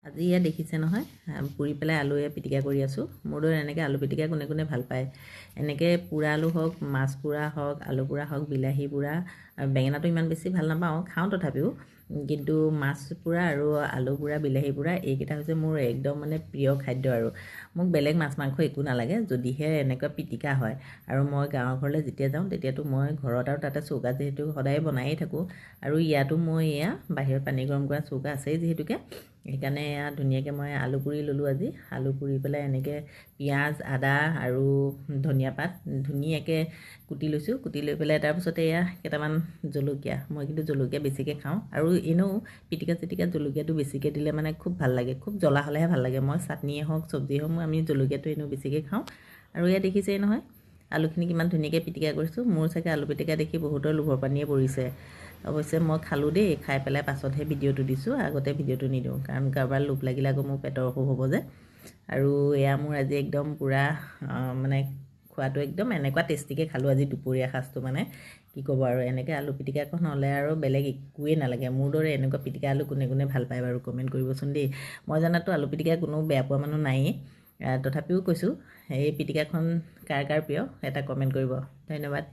আজি ইয়াত দেখিছে নহয় পুৰি পেলাই আলুৱে পিটিকা কৰি আছোঁ। মোৰ দৰে এনেকৈ আলু পিটিকা কোনে কোনে ভাল পায়। এনেকৈ পোৰা আলু হওক, মাছ পোৰা হওক, আলু পোৰা হওক, বিলাহী পোৰা, বেঙেনাটো ইমান বেছি ভাল নাপাওঁ, খাওঁ তথাপিও। কিন্তু মাছ পোৰা আৰু আলু পোৰা, বিলাহী পোৰা এইকেইটা হৈছে মোৰ একদম মানে প্ৰিয় খাদ্য। আৰু মোক বেলেগ মাছ মাংস একো নালাগে, যদিহে এনেকুৱা পিটিকা হয়। আৰু মই গাঁৱৰ ঘৰলৈ যেতিয়া যাওঁ তেতিয়াতো মই ঘৰত আৰু তাতে চৌকা যিহেতু সদায় বনায়েই থাকোঁ, আৰু ইয়াতো মই এয়া বাহিৰত পানী গৰম কৰা চৌকা আছেই যিহেতুকে, সেইকাৰণে এয়া ধুনীয়াকৈ মই আলু পুৰি ল'লোঁ। আজি আলু পুৰি পেলাই এনেকৈ পিঁয়াজ, আদা আৰু ধনিয়া পাত ধুনীয়াকৈ কুটি লৈছোঁ। কুটি লৈ পেলাই তাৰপিছতে এয়া কেইটামান জলকীয়া, মই কিন্তু জলকীয়া বেছিকৈ খাওঁ, আৰু এনেও পিটিকা চিটিকাত জলকীয়াটো বেছিকৈ দিলে মানে খুব ভাল লাগে। খুব জ্বলা হ'লেহে ভাল লাগে। মই চাটনিয়ে হওক, চব্জিয়ে হওক, আমি জলকীয়াটো এনেও বেছিকৈ খাওঁ। আৰু এয়া দেখিছেই নহয় আলুখিনি কিমান ধুনীয়াকৈ পিটিকা কৰিছোঁ। মোৰ চাগে আলু পিটিকা দেখি বহুতৰ লোভৰ পানীয়ে পৰিছে। অৱশ্যে মই খালোঁ দেই, খাই পেলাই পাছতহে ভিডিঅ'টো দিছোঁ, আগতে ভিডিঅ'টো নিদিওঁ, কাৰণ কাৰোবাৰ লোভ লাগিলে আকৌ মোৰ পেটৰ অসুখ হ'ব যে। আৰু এয়া মোৰ আজি একদম পূৰা মানে খোৱাটো একদম এনেকুৱা টেষ্টিকৈ খালোঁ আজি দুপৰীয়া সাঁজটো, মানে কি ক'ব আৰু। এনেকৈ আলু পিটিকাখন হ'লে আৰু বেলেগ একোৱেই নালাগে। মোৰ দৰে এনেকুৱা পিটিকা আলু কোনে কোনে ভাল পায় বাৰু কমেণ্ট কৰিবচোন দেই। মই জানাতো আলু পিটিকা কোনো বেয়া পোৱা মানুহ নায়েই, তথাপিও কৈছোঁ এই পিটিকাখন কাৰ কাৰ প্ৰিয় এটা কমেণ্ট কৰিব। ধন্যবাদ।